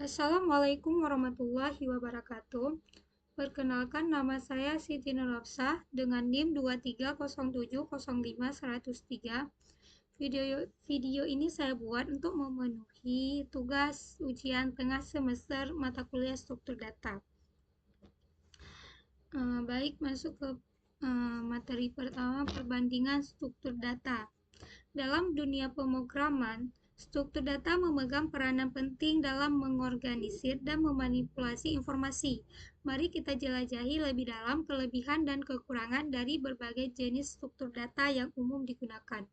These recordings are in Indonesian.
Assalamualaikum warahmatullahi wabarakatuh. Perkenalkan, nama saya Siti Nurhafsah dengan NIM 230705103. Video ini saya buat untuk memenuhi tugas ujian tengah semester mata kuliah struktur data. Baik, masuk ke materi pertama, perbandingan struktur data. Dalam dunia pemrograman, struktur data memegang peranan penting dalam mengorganisir dan memanipulasi informasi. Mari kita jelajahi lebih dalam kelebihan dan kekurangan dari berbagai jenis struktur data yang umum digunakan.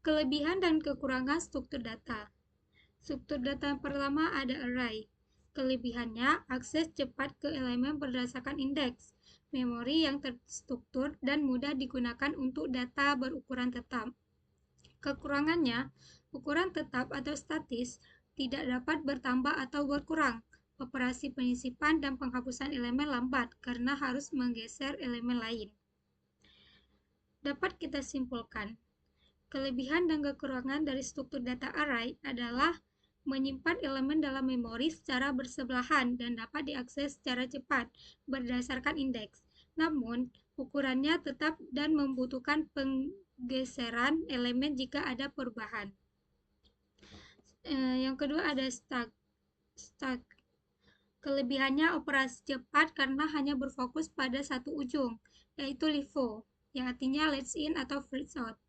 Kelebihan dan kekurangan struktur data. Struktur data yang pertama ada array. Kelebihannya, akses cepat ke elemen berdasarkan indeks, memori yang terstruktur, dan mudah digunakan untuk data berukuran tetap. Kekurangannya, ukuran tetap atau statis tidak dapat bertambah atau berkurang. Operasi penyisipan dan penghapusan elemen lambat karena harus menggeser elemen lain. Dapat kita simpulkan, kelebihan dan kekurangan dari struktur data array adalah menyimpan elemen dalam memori secara bersebelahan dan dapat diakses secara cepat berdasarkan indeks. Namun, ukurannya tetap dan membutuhkan penggeseran elemen jika ada perubahan. Yang kedua ada stack. Kelebihannya operasi cepat karena hanya berfokus pada satu ujung, yaitu LIFO, yang artinya let's in atau freeze out.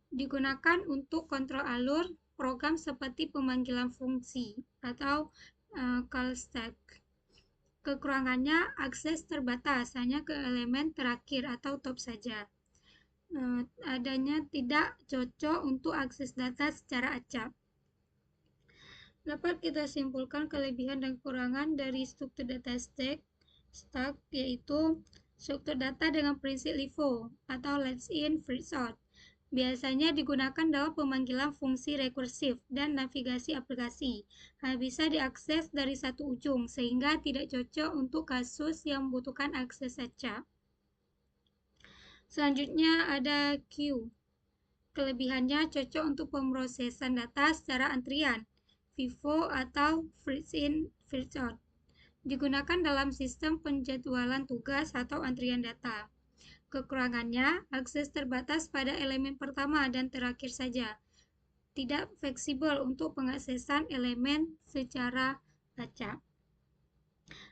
Digunakan untuk kontrol alur program seperti pemanggilan fungsi atau call stack. Kekurangannya akses terbatas, hanya ke elemen terakhir atau top saja. Adanya tidak cocok untuk akses data secara acak. Dapat kita simpulkan kelebihan dan kekurangan dari struktur data stack, yaitu struktur data dengan prinsip LIFO atau let's in, freeze out. Biasanya digunakan dalam pemanggilan fungsi rekursif dan navigasi aplikasi. Hanya bisa diakses dari satu ujung, sehingga tidak cocok untuk kasus yang membutuhkan akses acak. Selanjutnya ada queue. Kelebihannya cocok untuk pemrosesan data secara antrian, FIFO atau freeze in, freeze out. Digunakan dalam sistem penjadwalan tugas atau antrian data. Kekurangannya, akses terbatas pada elemen pertama dan terakhir saja. Tidak fleksibel untuk pengaksesan elemen secara acak.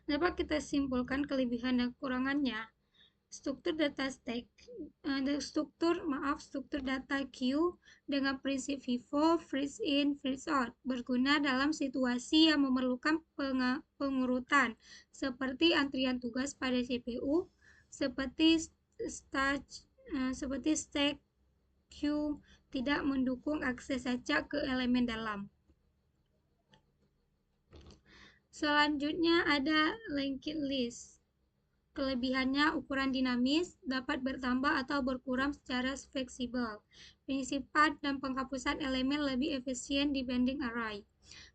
Dapat kita simpulkan kelebihan dan kekurangannya. Struktur data queue dengan prinsip FIFO, freeze in, freeze out berguna dalam situasi yang memerlukan pengurutan seperti antrian tugas pada CPU, seperti stack queue tidak mendukung akses acak ke elemen dalam. Selanjutnya ada linked list. Kelebihannya ukuran dinamis, dapat bertambah atau berkurang secara fleksibel. Penyisipan dan penghapusan elemen lebih efisien dibanding array.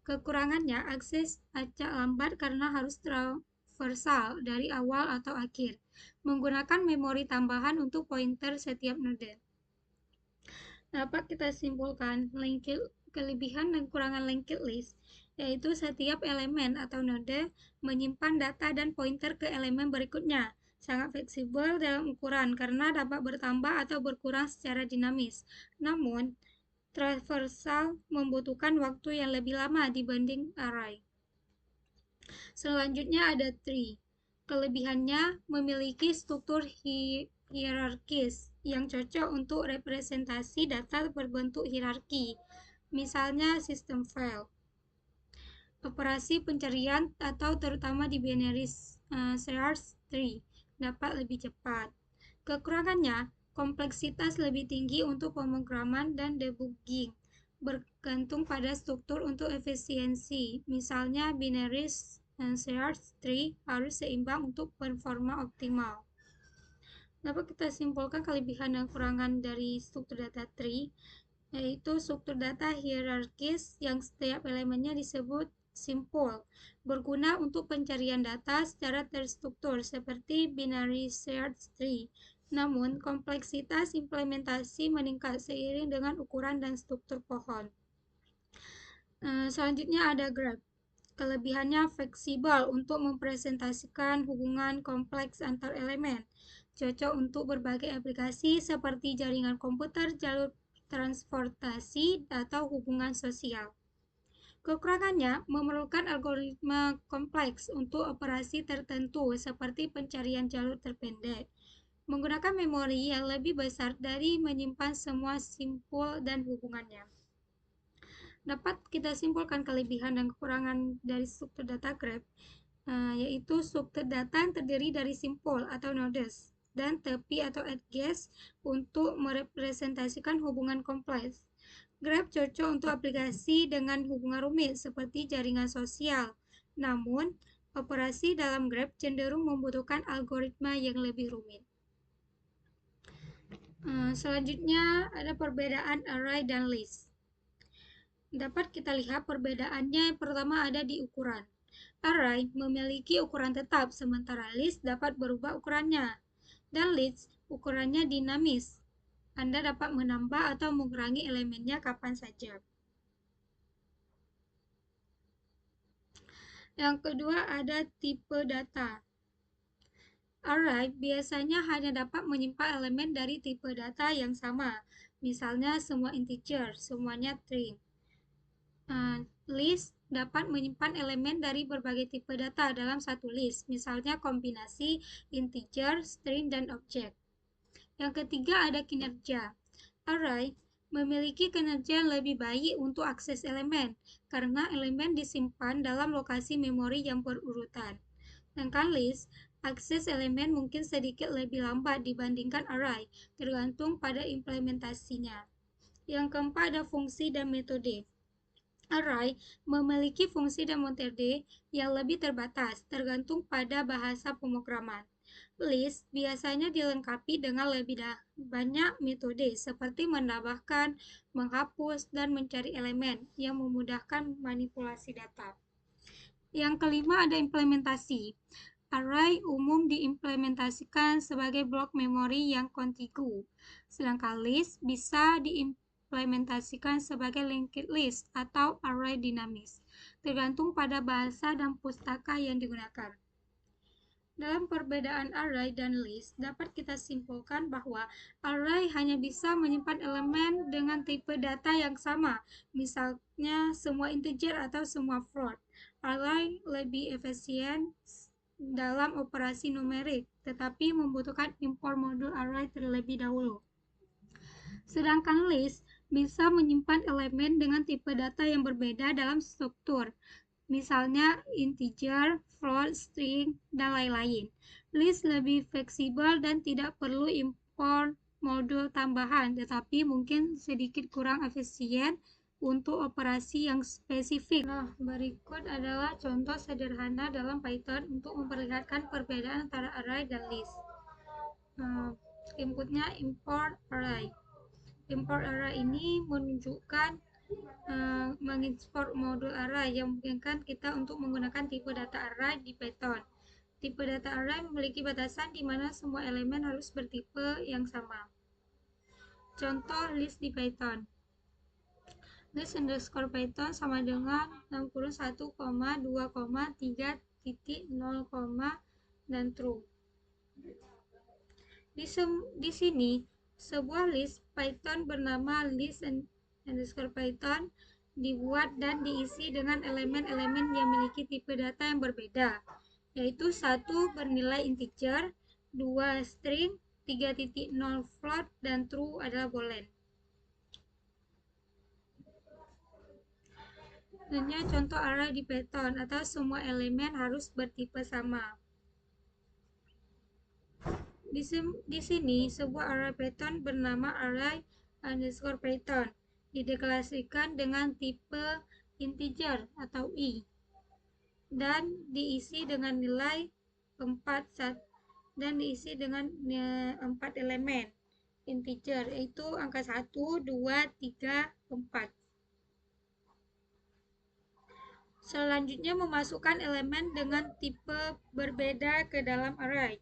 Kekurangannya, akses acak lambat karena harus traversal dari awal atau akhir. Menggunakan memori tambahan untuk pointer setiap node. Dapat kita simpulkan kelebihan dan kekurangan linked list, yaitu setiap elemen atau node menyimpan data dan pointer ke elemen berikutnya. Sangat fleksibel dalam ukuran karena dapat bertambah atau berkurang secara dinamis. Namun, traversal membutuhkan waktu yang lebih lama dibanding array. Selanjutnya ada tree. Kelebihannya memiliki struktur hierarkis yang cocok untuk representasi data berbentuk hierarki, misalnya sistem file. Operasi pencarian atau terutama di binary search tree dapat lebih cepat. Kekurangannya, kompleksitas lebih tinggi untuk pemrograman dan debugging, bergantung pada struktur untuk efisiensi. Misalnya binary search tree harus seimbang untuk performa optimal. Dapat kita simpulkan kelebihan dan kekurangan dari struktur data tree, yaitu struktur data hierarkis yang setiap elemennya disebut simpul, berguna untuk pencarian data secara terstruktur seperti binary search tree. Namun, kompleksitas implementasi meningkat seiring dengan ukuran dan struktur pohon. Selanjutnya ada graph. Kelebihannya fleksibel untuk mempresentasikan hubungan kompleks antar elemen, cocok untuk berbagai aplikasi seperti jaringan komputer, jalur transportasi, atau hubungan sosial. Kekurangannya memerlukan algoritma kompleks untuk operasi tertentu seperti pencarian jalur terpendek, menggunakan memori yang lebih besar dari menyimpan semua simpul dan hubungannya. Dapat kita simpulkan kelebihan dan kekurangan dari struktur data graph, yaitu struktur data yang terdiri dari simpul atau nodes dan tepi atau edges untuk merepresentasikan hubungan kompleks. Graph cocok untuk aplikasi dengan hubungan rumit seperti jaringan sosial. Namun, operasi dalam graph cenderung membutuhkan algoritma yang lebih rumit. Selanjutnya ada perbedaan array dan list. Dapat kita lihat perbedaannya. Yang pertama ada di ukuran. Array memiliki ukuran tetap, sementara list dapat berubah ukurannya. Dan list ukurannya dinamis. Anda dapat menambah atau mengurangi elemennya kapan saja. Yang kedua ada tipe data. Array biasanya hanya dapat menyimpan elemen dari tipe data yang sama, misalnya semua integer, semuanya string. List dapat menyimpan elemen dari berbagai tipe data dalam satu list, misalnya kombinasi integer, string, dan objek. Yang ketiga ada kinerja. Array memiliki kinerja yang lebih baik untuk akses elemen, karena elemen disimpan dalam lokasi memori yang berurutan. Sedangkan list, akses elemen mungkin sedikit lebih lambat dibandingkan array, tergantung pada implementasinya. Yang keempat ada fungsi dan metode. Array memiliki fungsi dan metode yang lebih terbatas, tergantung pada bahasa pemrograman. List biasanya dilengkapi dengan lebih banyak metode seperti menambahkan, menghapus, dan mencari elemen yang memudahkan manipulasi data. Yang kelima ada implementasi. Array umum diimplementasikan sebagai blok memori yang kontigu, sedangkan list bisa diimplementasikan sebagai linked list atau array dinamis, tergantung pada bahasa dan pustaka yang digunakan. Dalam perbedaan array dan list, dapat kita simpulkan bahwa array hanya bisa menyimpan elemen dengan tipe data yang sama, misalnya semua integer atau semua float. Array lebih efisien dalam operasi numerik, tetapi membutuhkan import modul array terlebih dahulu. Sedangkan list bisa menyimpan elemen dengan tipe data yang berbeda dalam struktur, misalnya integer, float, string, dan lain-lain. List lebih fleksibel dan tidak perlu import modul tambahan, tetapi mungkin sedikit kurang efisien untuk operasi yang spesifik. Nah, berikut adalah contoh sederhana dalam Python untuk memperlihatkan perbedaan antara array dan list. Inputnya import array. Import array ini menunjukkan mengekspor modul array yang memungkinkan kita untuk menggunakan tipe data array di Python. Tipe data array memiliki batasan di mana semua elemen harus bertipe yang sama. Contoh list di Python. List underscore Python sama dengan 61,2,3.0, dan true. Di sini, sebuah list Python bernama list underscore Python dibuat dan diisi dengan elemen-elemen yang memiliki tipe data yang berbeda, yaitu 1 bernilai integer, 2 string, 3.0 float, dan true adalah boolean. Selanjutnya contoh array di Python, atau semua elemen harus bertipe sama. Di sini, sebuah array Python bernama array underscore Python dideklarasikan dengan tipe integer atau i dan diisi dengan nilai 4 dan diisi dengan 4 elemen integer, yaitu angka 1, 2, 3, 4. Selanjutnya memasukkan elemen dengan tipe berbeda ke dalam array.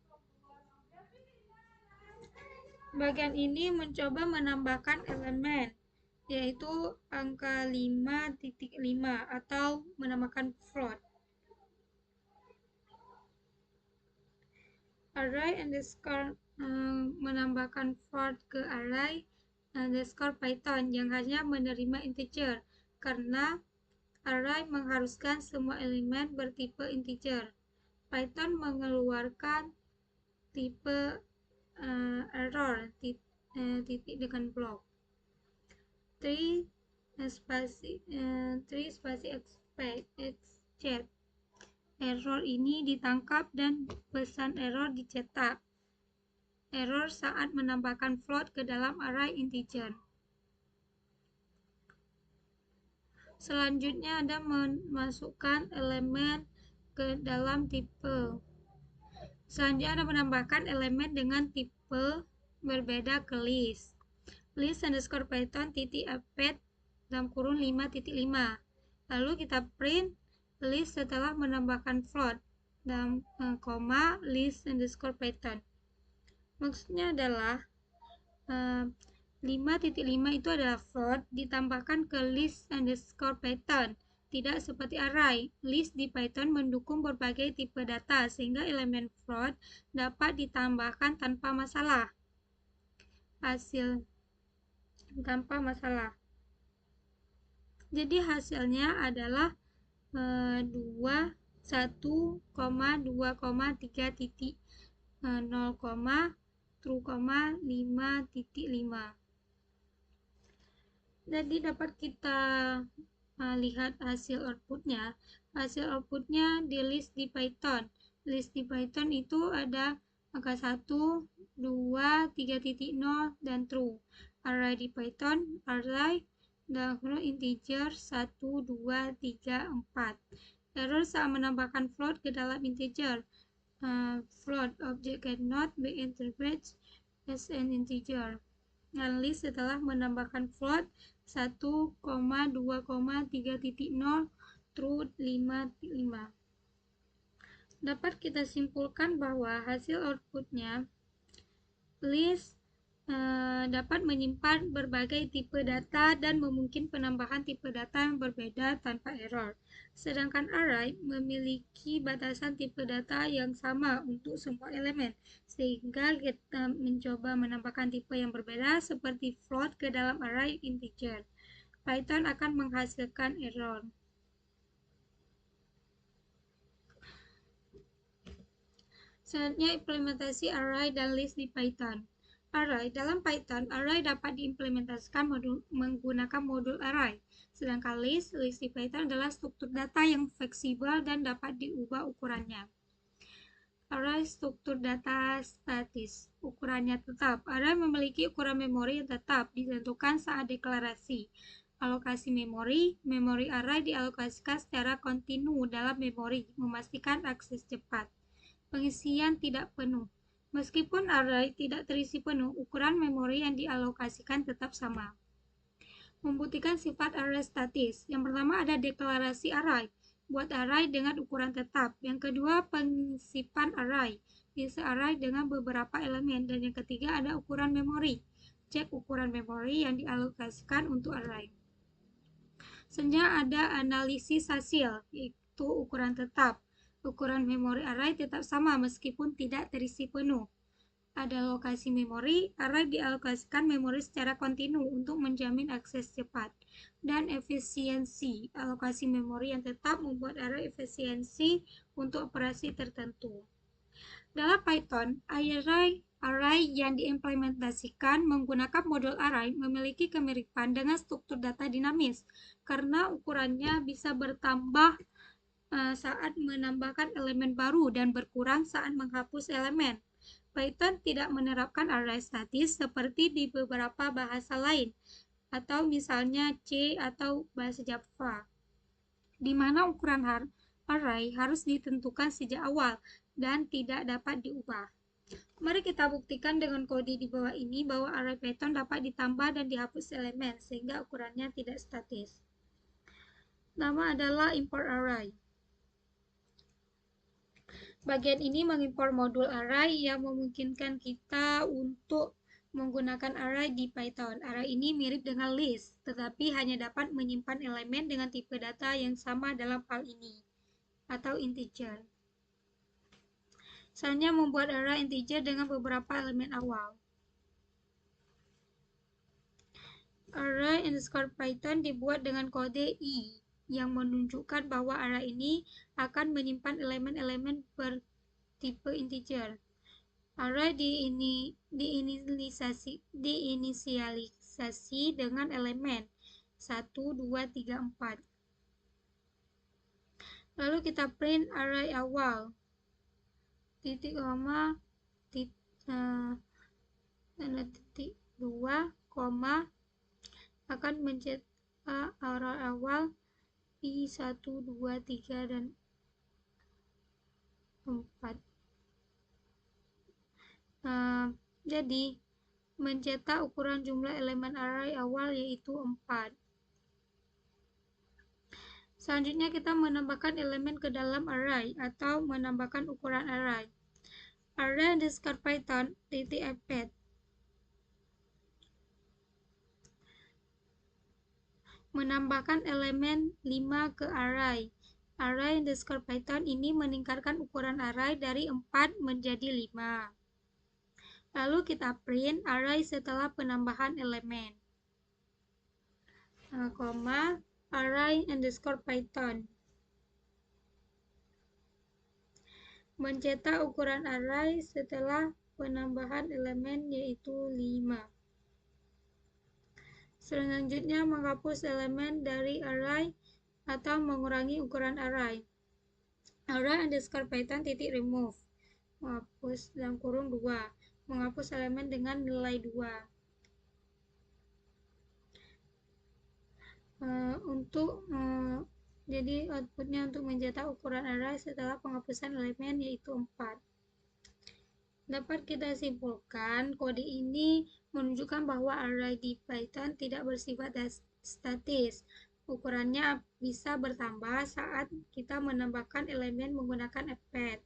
Bagian ini mencoba menambahkan elemen, yaitu angka 5.5 atau menambahkan float. array underscore menambahkan float ke array underscore Python yang hanya menerima integer, karena array mengharuskan semua elemen bertipe integer. Python mengeluarkan tipe error titik dengan blok 3 spasi exceed. Error ini ditangkap dan pesan error dicetak. Error saat menambahkan float ke dalam array integer. Selanjutnya ada memasukkan elemen ke dalam tipe. Selanjutnya ada menambahkan elemen dengan tipe berbeda ke list. List underscore Python titik append dalam kurung 5.5. Lalu kita print list setelah menambahkan float dalam koma list underscore Python. Maksudnya adalah 5.5 itu adalah float ditambahkan ke list underscore Python. Tidak seperti array, list di Python mendukung berbagai tipe data sehingga elemen float dapat ditambahkan tanpa masalah. Jadi hasilnya adalah 1,2,3 titik 0, true, 5.5. Jadi dapat kita lihat hasil outputnya. Hasil outputnya di list di Python. List di Python itu ada angka 1, 2, 3.0 dan true. Array di Python, array dan integer 1, 2, 3, 4. Error saat menambahkan float ke dalam integer. Float object cannot be interpreted as an integer. Dan list setelah menambahkan float 1,2,3.0 true 5.5. Dapat kita simpulkan bahwa hasil outputnya list dapat menyimpan berbagai tipe data dan memungkinkan penambahan tipe data yang berbeda tanpa error. Sedangkan array memiliki batasan tipe data yang sama untuk semua elemen, sehingga kita mencoba menambahkan tipe yang berbeda seperti float ke dalam array integer. Python akan menghasilkan error. Selanjutnya implementasi array dan list di Python. Array dalam Python, array dapat diimplementasikan menggunakan modul array. Sedangkan list di Python adalah struktur data yang fleksibel dan dapat diubah ukurannya. Array struktur data statis, ukurannya tetap. Array memiliki ukuran memori yang tetap ditentukan saat deklarasi. Alokasi memori array dialokasikan secara kontinu dalam memori, memastikan akses cepat. Pengisian tidak penuh. Meskipun array tidak terisi penuh, ukuran memori yang dialokasikan tetap sama. Membuktikan sifat array statis. Yang pertama ada deklarasi array. Buat array dengan ukuran tetap. Yang kedua, pengisipan array. Isi array dengan beberapa elemen. Dan yang ketiga ada ukuran memori. Cek ukuran memori yang dialokasikan untuk array. Selanjutnya ada analisis hasil, yaitu ukuran tetap. Ukuran memori array tetap sama meskipun tidak terisi penuh. Ada lokasi memori, array dialokasikan memori secara kontinu untuk menjamin akses cepat. Dan efisiensi, alokasi memori yang tetap membuat array efisiensi untuk operasi tertentu. Dalam Python, array yang diimplementasikan menggunakan modul array memiliki kemiripan dengan struktur data dinamis karena ukurannya bisa bertambah saat menambahkan elemen baru dan berkurang saat menghapus elemen. Python tidak menerapkan array statis seperti di beberapa bahasa lain, atau misalnya C atau bahasa Java, di mana ukuran array harus ditentukan sejak awal dan tidak dapat diubah. Mari kita buktikan dengan kode di bawah ini bahwa array Python dapat ditambah dan dihapus elemen sehingga ukurannya tidak statis. Nama adalah import array. Bagian ini mengimpor modul array yang memungkinkan kita untuk menggunakan array di Python. Array ini mirip dengan list, tetapi hanya dapat menyimpan elemen dengan tipe data yang sama dalam hal ini, atau integer. Misalnya membuat array integer dengan beberapa elemen awal. Array underscore Python dibuat dengan kode I yang menunjukkan bahwa array ini akan menyimpan elemen-elemen bertipe integer. Array diinisialisasi dengan elemen 1, 2, 3, 4. Lalu kita print array awal titik koma titik 2 koma akan mencetak array awal I 1, 2, 3, dan 4. Jadi mencetak ukuran jumlah elemen array awal yaitu 4. Selanjutnya kita menambahkan elemen ke dalam array atau menambahkan ukuran array. Array underscore Python titik append menambahkan elemen 5 ke array. Array underscore Python ini meningkatkan ukuran array dari 4 menjadi 5. Lalu kita print array setelah penambahan elemen. Array underscore Python mencetak ukuran array setelah penambahan elemen yaitu 5. Selanjutnya menghapus elemen dari array atau mengurangi ukuran array. Array underscore Python titik remove menghapus dalam kurung 2, menghapus elemen dengan nilai 2. Jadi outputnya untuk mencetak ukuran array setelah penghapusan elemen yaitu 4. Dapat kita simpulkan, kode ini menunjukkan bahwa array di Python tidak bersifat statis. Ukurannya bisa bertambah saat kita menambahkan elemen menggunakan append.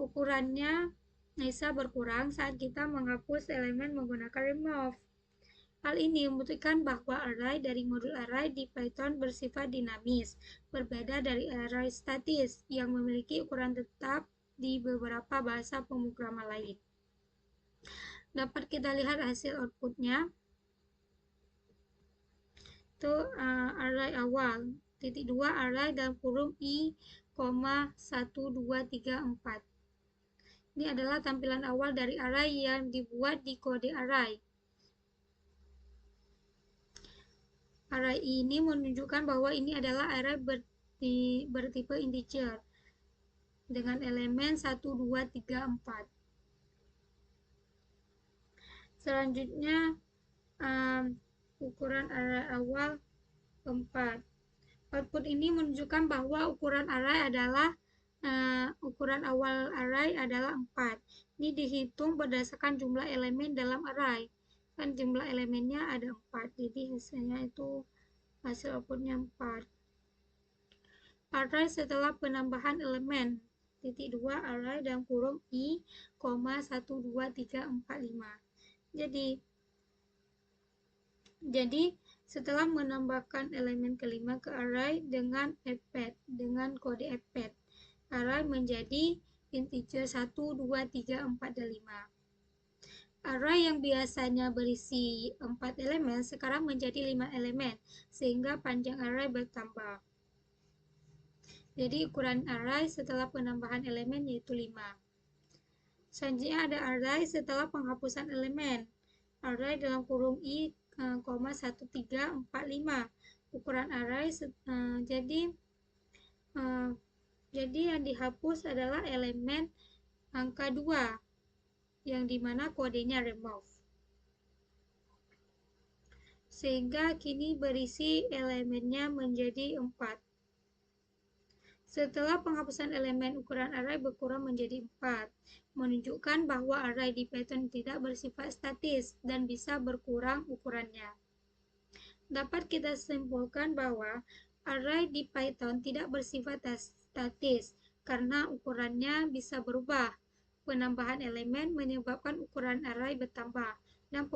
Ukurannya bisa berkurang saat kita menghapus elemen menggunakan remove. Hal ini membuktikan bahwa array dari modul array di Python bersifat dinamis, berbeda dari array statis yang memiliki ukuran tetap di beberapa bahasa pemrograman lain. Dapat kita lihat hasil outputnya. Itu array awal, titik 2 array dalam kurung I, 1, 2, 3, 4. Ini adalah tampilan awal dari array yang dibuat di kode array. Array ini menunjukkan bahwa ini adalah array bertipe integer dengan elemen 1, 2, 3, 4. Selanjutnya ukuran array awal 4. Output ini menunjukkan bahwa ukuran awal array adalah 4. Ini dihitung berdasarkan jumlah elemen dalam array. Kan jumlah elemennya ada 4, jadi hasilnya itu hasil outputnya 4. Array setelah penambahan elemen, titik 2 array dalam kurung I, 1, 2, 3, 4, 5. Jadi setelah menambahkan elemen kelima ke array dengan append, dengan kode append, array menjadi integer 1, 2, 3, 4, dan 5. Array yang biasanya berisi 4 elemen sekarang menjadi 5 elemen, sehingga panjang array bertambah. Jadi ukuran array setelah penambahan elemen yaitu 5. Selanjutnya ada array setelah penghapusan elemen. Array dalam kurung I, 1, 3, 4, 5. Ukuran array jadi yang dihapus adalah elemen angka 2 yang dimana kodenya remove, sehingga kini berisi elemennya menjadi 4. Setelah penghapusan elemen, ukuran array berkurang menjadi 4, menunjukkan bahwa array di Python tidak bersifat statis dan bisa berkurang ukurannya. Dapat kita simpulkan bahwa array di Python tidak bersifat statis karena ukurannya bisa berubah. Penambahan elemen menyebabkan ukuran array bertambah, dan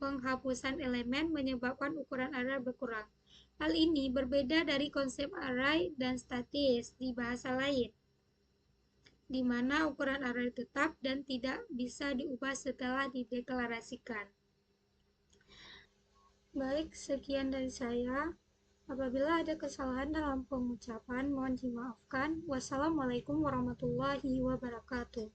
penghapusan elemen menyebabkan ukuran array berkurang. Hal ini berbeda dari konsep array dan statis di bahasa lain. di mana ukuran array tetap dan tidak bisa diubah setelah dideklarasikan. Baik, sekian dari saya. Apabila ada kesalahan dalam pengucapan, mohon dimaafkan. Wassalamualaikum warahmatullahi wabarakatuh.